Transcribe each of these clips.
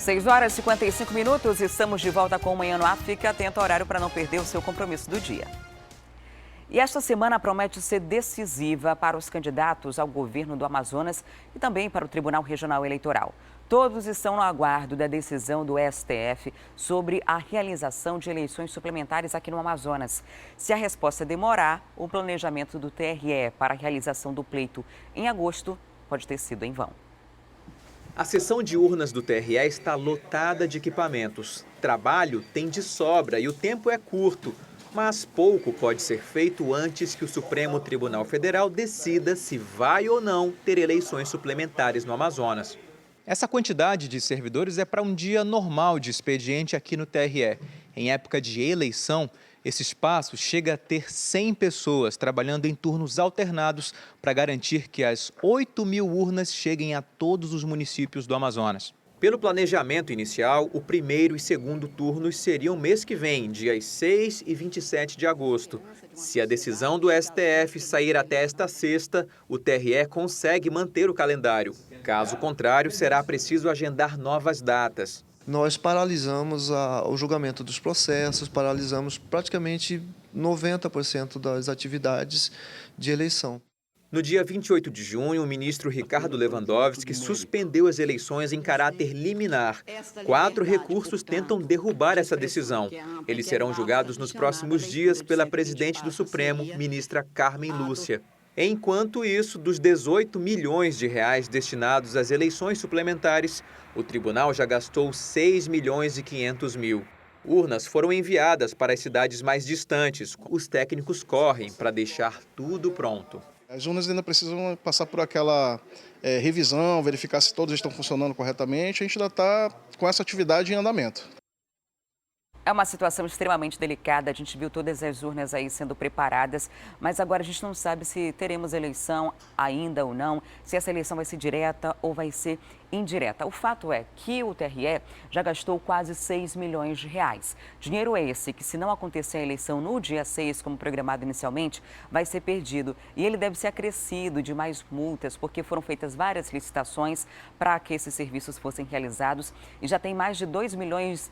6h55, estamos de volta com o Manhã no Ar. Fique atento ao horário para não perder o seu compromisso do dia. E esta semana promete ser decisiva para os candidatos ao governo do Amazonas e também para o Tribunal Regional Eleitoral. Todos estão no aguardo da decisão do STF sobre a realização de eleições suplementares aqui no Amazonas. Se a resposta demorar, o planejamento do TRE para a realização do pleito em agosto pode ter sido em vão. A seção de urnas do TRE está lotada de equipamentos. Trabalho tem de sobra e o tempo é curto. Mas pouco pode ser feito antes que o Supremo Tribunal Federal decida se vai ou não ter eleições suplementares no Amazonas. Essa quantidade de servidores é para um dia normal de expediente aqui no TRE. Em época de eleição, esse espaço chega a ter 100 pessoas trabalhando em turnos alternados para garantir que as 8.000 urnas cheguem a todos os municípios do Amazonas. Pelo planejamento inicial, o primeiro e segundo turnos seriam mês que vem, dias 6 e 27 de agosto. Se a decisão do STF sair até esta sexta, o TRE consegue manter o calendário. Caso contrário, será preciso agendar novas datas. Nós paralisamos o julgamento dos processos, paralisamos praticamente 90% das atividades de eleição. No dia 28 de junho, o ministro Ricardo Lewandowski suspendeu as eleições em caráter liminar. 4 recursos tentam derrubar essa decisão. Eles serão julgados nos próximos dias pela presidente do Supremo, ministra Carmen Lúcia. Enquanto isso, dos 18 milhões de reais destinados às eleições suplementares, o tribunal já gastou 6 milhões e 500 mil. Urnas foram enviadas para as cidades mais distantes. Os técnicos correm para deixar tudo pronto. As urnas ainda precisam passar por aquela revisão, verificar se todas estão funcionando corretamente. A gente ainda está com essa atividade em andamento. É uma situação extremamente delicada, a gente viu todas as urnas aí sendo preparadas, mas agora a gente não sabe se teremos eleição ainda ou não, se essa eleição vai ser direta ou vai ser indireta. O fato é que o TRE já gastou quase 6 milhões de reais. Dinheiro esse que, se não acontecer a eleição no dia 6, como programado inicialmente, vai ser perdido. E ele deve ser acrescido de mais multas, porque foram feitas várias licitações para que esses serviços fossem realizados e já tem mais de 2,5 milhões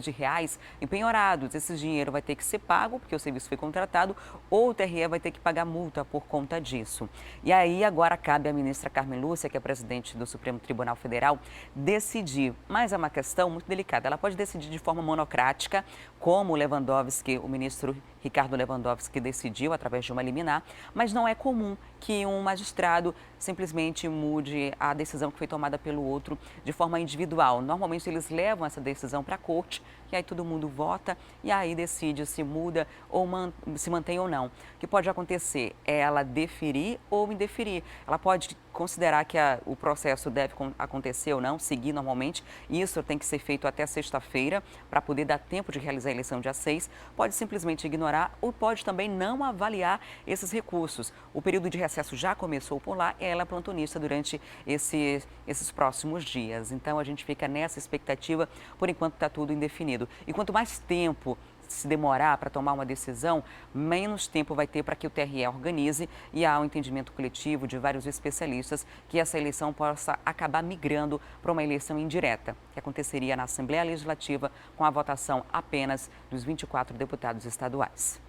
de reais empenhorados. Esse dinheiro vai ter que ser pago, porque o serviço foi contratado, ou o TRE vai ter que pagar multa por conta disso. E aí agora cabe à ministra Carmen Lúcia, que é presidente do Supremo Tribunal Federal, decidir. Mas é uma questão muito delicada. Ela pode decidir de forma monocrática, como o ministro Ricardo Lewandowski decidiu através de uma liminar, mas não é comum que um magistrado simplesmente mude a decisão que foi tomada pelo outro de forma individual. Normalmente eles levam essa decisão para a corte e aí todo mundo vota e aí decide se muda ou se mantém ou não. O que pode acontecer é ela deferir ou indeferir. Ela pode considerar que o processo deve acontecer ou não, seguir normalmente. Isso tem que ser feito até sexta-feira para poder dar tempo de realizar a eleição dia 6. Pode simplesmente ignorar ou pode também não avaliar esses recursos. O período de recesso já começou por lá e ela é plantonista durante esses próximos dias. Então a gente fica nessa expectativa, por enquanto está tudo indefinido. E quanto mais tempo se demorar para tomar uma decisão, menos tempo vai ter para que o TRE organize e há um entendimento coletivo de vários especialistas que essa eleição possa acabar migrando para uma eleição indireta, que aconteceria na Assembleia Legislativa com a votação apenas dos 24 deputados estaduais.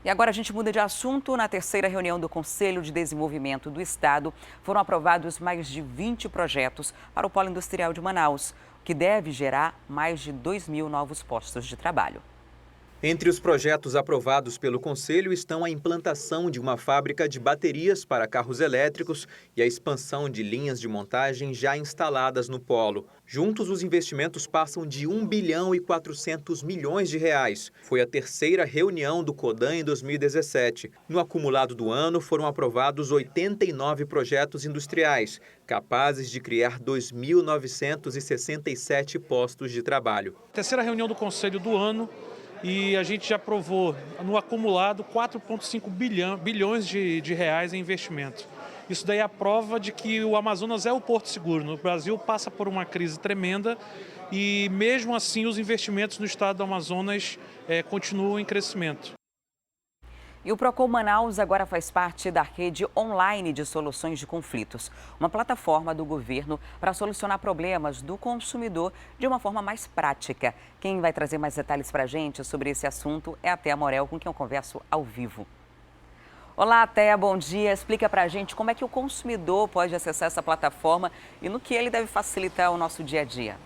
E agora a gente muda de assunto. Na terceira reunião do Conselho de Desenvolvimento do Estado, foram aprovados mais de 20 projetos para o Polo Industrial de Manaus, que deve gerar mais de 2.000 novos postos de trabalho. Entre os projetos aprovados pelo Conselho estão a implantação de uma fábrica de baterias para carros elétricos e a expansão de linhas de montagem já instaladas no polo. Juntos, os investimentos passam de 1 bilhão e 400 milhões de reais. Foi a terceira reunião do CODAN em 2017. No acumulado do ano, foram aprovados 89 projetos industriais, capazes de criar 2.967 postos de trabalho. Terceira reunião do Conselho do ano. E a gente já aprovou, no acumulado, 4,5 bilhões de reais em investimento. Isso daí é a prova de que o Amazonas é o porto seguro. O Brasil passa por uma crise tremenda e, mesmo assim, os investimentos no estado do Amazonas continuam em crescimento. E o Procon Manaus agora faz parte da rede online de soluções de conflitos, uma plataforma do governo para solucionar problemas do consumidor de uma forma mais prática. Quem vai trazer mais detalhes para a gente sobre esse assunto é a Thea Morel, com quem eu converso ao vivo. Olá, Thea, bom dia. Explica para a gente como é que o consumidor pode acessar essa plataforma e no que ele deve facilitar o nosso dia a dia.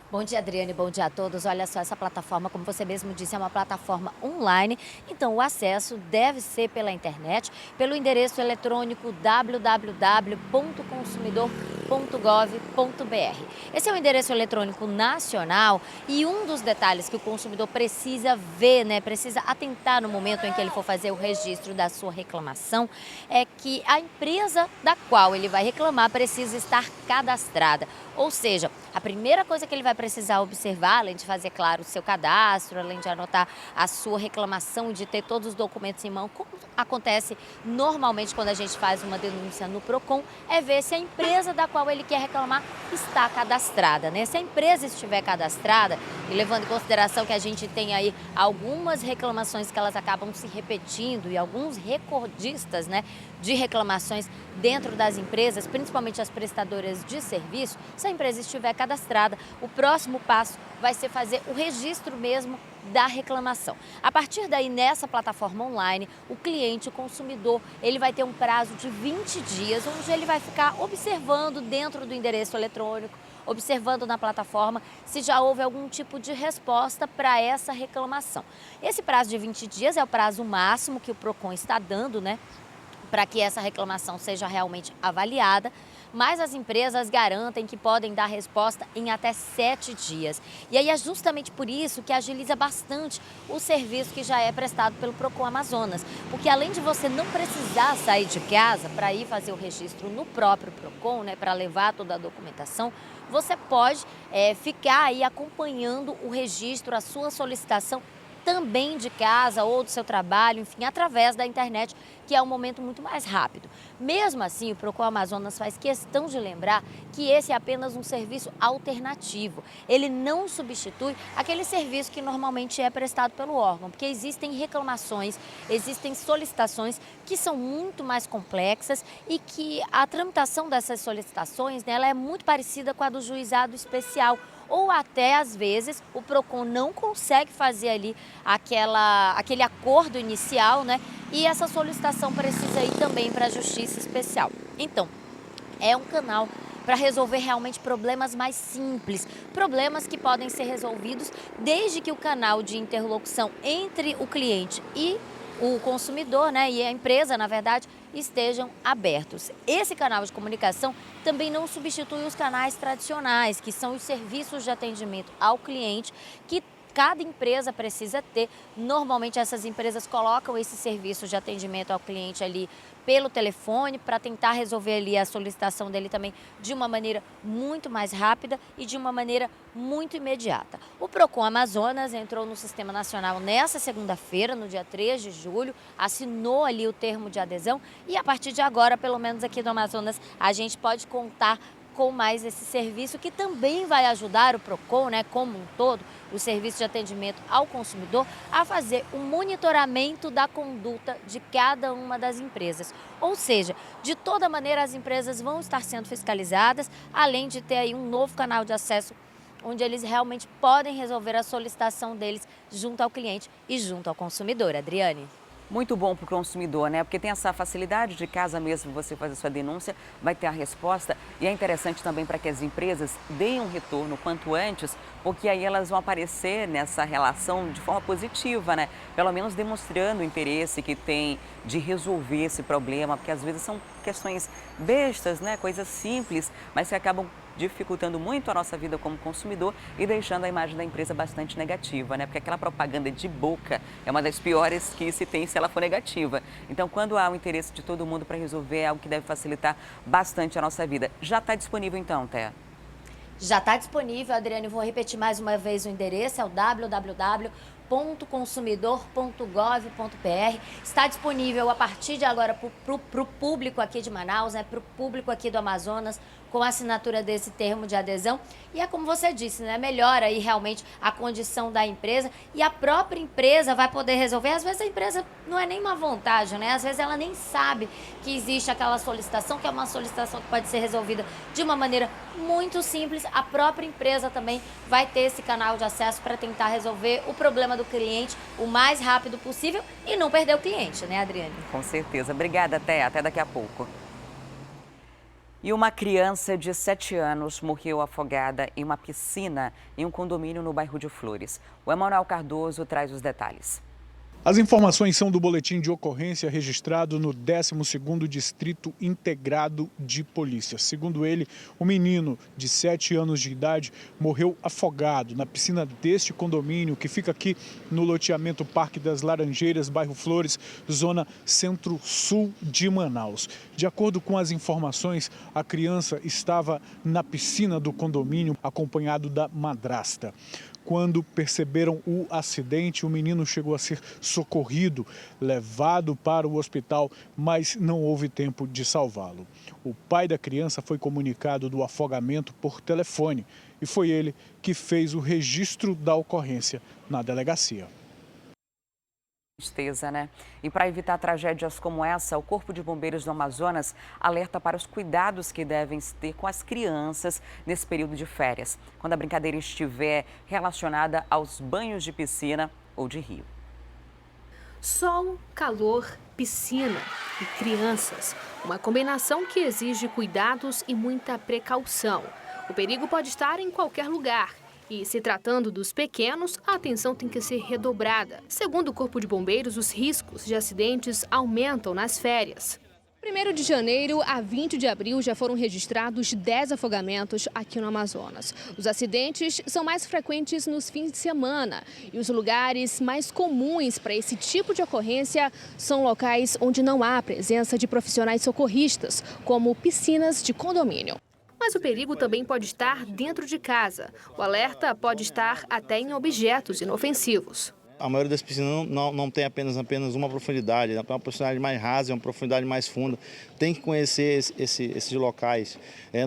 Bom dia, Adriane. Bom dia a todos. Olha só, essa plataforma, como você mesmo disse, é uma plataforma online. Então, o acesso deve ser pela internet, pelo endereço eletrônico www.consumidor.gov.br. Esse é o endereço eletrônico nacional e um dos detalhes que o consumidor precisa ver, precisa atentar no momento em que ele for fazer o registro da sua reclamação, é que a empresa da qual ele vai reclamar precisa estar cadastrada. Ou seja, a primeira coisa que ele vai precisar observar, além de fazer, claro, o seu cadastro, além de anotar a sua reclamação e de ter todos os documentos em mão, como acontece normalmente quando a gente faz uma denúncia no Procon, é ver se a empresa da qual ele quer reclamar está cadastrada, Se a empresa estiver cadastrada, e levando em consideração que a gente tem aí algumas reclamações que elas acabam se repetindo e alguns recordistas, de reclamações dentro das empresas, principalmente as prestadoras de serviço, se a empresa estiver cadastrada, o próximo passo vai ser fazer o registro mesmo da reclamação. A partir daí, nessa plataforma online, o cliente, o consumidor, ele vai ter um prazo de 20 dias, onde ele vai ficar observando dentro do endereço eletrônico, observando na plataforma se já houve algum tipo de resposta para essa reclamação. Esse prazo de 20 dias é o prazo máximo que o Procon está dando, para que essa reclamação seja realmente avaliada, mas as empresas garantem que podem dar resposta em até 7 dias. E aí é justamente por isso que agiliza bastante o serviço que já é prestado pelo Procon Amazonas, porque além de você não precisar sair de casa para ir fazer o registro no próprio Procon, para levar toda a documentação, você pode ficar aí acompanhando o registro, a sua solicitação também de casa ou do seu trabalho, enfim, através da internet, que é um momento muito mais rápido. Mesmo assim, o Procon Amazonas faz questão de lembrar que esse é apenas um serviço alternativo. Ele não substitui aquele serviço que normalmente é prestado pelo órgão, porque existem reclamações, existem solicitações que são muito mais complexas e que a tramitação dessas solicitações, ela é muito parecida com a do juizado especial, ou até, às vezes, o Procon não consegue fazer ali aquele acordo inicial, e essa solicitação precisa ir também para a Justiça Especial. Então, é um canal para resolver realmente problemas mais simples, problemas que podem ser resolvidos desde que o canal de interlocução entre o cliente e o consumidor, e a empresa, na verdade, estejam abertos. Esse canal de comunicação também não substitui os canais tradicionais, que são os serviços de atendimento ao cliente, que cada empresa precisa ter. Normalmente essas empresas colocam esse serviço de atendimento ao cliente ali pelo telefone para tentar resolver ali a solicitação dele também de uma maneira muito mais rápida e de uma maneira muito imediata. O Procon Amazonas entrou no Sistema Nacional nessa segunda-feira, no dia 3 de julho, assinou ali o termo de adesão e a partir de agora, pelo menos aqui do Amazonas, a gente pode contar com mais esse serviço que também vai ajudar o Procon, como um todo, o serviço de atendimento ao consumidor, a fazer o monitoramento da conduta de cada uma das empresas. Ou seja, de toda maneira as empresas vão estar sendo fiscalizadas, além de ter aí um novo canal de acesso onde eles realmente podem resolver a solicitação deles junto ao cliente e junto ao consumidor. Adriane. Muito bom para o consumidor, Porque tem essa facilidade de casa mesmo, você fazer sua denúncia, vai ter a resposta. E é interessante também para que as empresas deem um retorno quanto antes, porque aí elas vão aparecer nessa relação de forma positiva, Pelo menos demonstrando o interesse que tem de resolver esse problema, porque às vezes são questões bestas, Coisas simples, mas que acabam dificultando muito a nossa vida como consumidor e deixando a imagem da empresa bastante negativa, Porque aquela propaganda de boca é uma das piores que se tem se ela for negativa. Então, quando há o interesse de todo mundo para resolver, é algo que deve facilitar bastante a nossa vida. Já está disponível então, Thea? Já está disponível, Adriane, vou repetir mais uma vez o endereço, é o www .consumidor.gov.br. Está disponível a partir de agora para o público aqui de Manaus, né, para o público aqui do Amazonas, com a assinatura desse termo de adesão. E é como você disse, né, melhora aí realmente a condição da empresa e a própria empresa vai poder resolver. Às vezes a empresa não é nem uma vantagem, né? Às vezes ela nem sabe que existe aquela solicitação, que é uma solicitação que pode ser resolvida de uma maneira muito simples. A própria empresa também vai ter esse canal de acesso para tentar resolver o problema do cliente o mais rápido possível e não perder o cliente, né, Adriane? Com certeza. Obrigada, Té. Até daqui a pouco. E uma criança de 7 anos morreu afogada em uma piscina em um condomínio no bairro de Flores. O Emanuel Cardoso traz os detalhes. As informações são do boletim de ocorrência registrado no 12º Distrito Integrado de Polícia. Segundo ele, o menino de 7 anos de idade morreu afogado na piscina deste condomínio, que fica aqui no loteamento Parque das Laranjeiras, bairro Flores, zona centro-sul de Manaus. De acordo com as informações, a criança estava na piscina do condomínio acompanhado da madrasta. Quando perceberam o acidente, o menino chegou a ser socorrido, levado para o hospital, mas não houve tempo de salvá-lo. O pai da criança foi comunicado do afogamento por telefone e foi ele que fez o registro da ocorrência na delegacia. Tristeza, né? E para evitar tragédias como essa, o Corpo de Bombeiros do Amazonas alerta para os cuidados que devem ter com as crianças nesse período de férias, quando a brincadeira estiver relacionada aos banhos de piscina ou de rio. Sol, calor, piscina e crianças. Uma combinação que exige cuidados e muita precaução. O perigo pode estar em qualquer lugar. E, se tratando dos pequenos, a atenção tem que ser redobrada. Segundo o Corpo de Bombeiros, os riscos de acidentes aumentam nas férias. 1º de janeiro a 20 de abril já foram registrados 10 afogamentos aqui no Amazonas. Os acidentes são mais frequentes nos fins de semana e os lugares mais comuns para esse tipo de ocorrência são locais onde não há presença de profissionais socorristas, como piscinas de condomínio. Mas o perigo também pode estar dentro de casa. O alerta pode estar até em objetos inofensivos. A maioria das piscinas não tem apenas uma profundidade, é uma profundidade mais rasa, é uma profundidade mais funda. Tem que conhecer esses locais.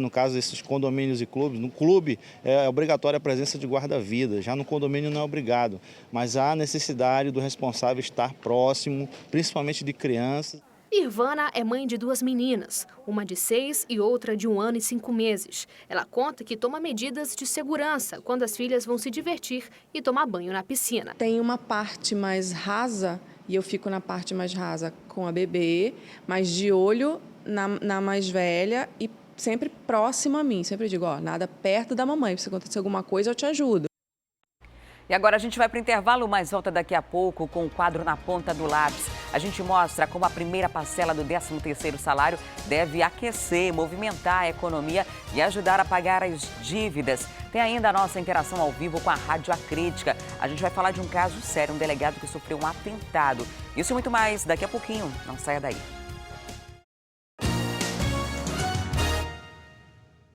No caso desses condomínios e clubes, no clube é obrigatória a presença de guarda-vida, já no condomínio não é obrigado. Mas há necessidade do responsável estar próximo, principalmente de crianças. Irvana é mãe de 2 meninas, uma de 6 e outra de 1 ano e 5 meses. Ela conta que toma medidas de segurança quando as filhas vão se divertir e tomar banho na piscina. Tem uma parte mais rasa e eu fico na parte mais rasa com a bebê, mas de olho na mais velha e sempre próxima a mim. Sempre digo, nada perto da mamãe, se acontecer alguma coisa eu te ajudo. E agora a gente vai para o intervalo, mas volta daqui a pouco com o quadro Na Ponta do Lápis. A gente mostra como a primeira parcela do 13º salário deve aquecer, movimentar a economia e ajudar a pagar as dívidas. Tem ainda a nossa interação ao vivo com a Rádio Acrítica. A gente vai falar de um caso sério, um delegado que sofreu um atentado. Isso e muito mais daqui a pouquinho. Não saia daí.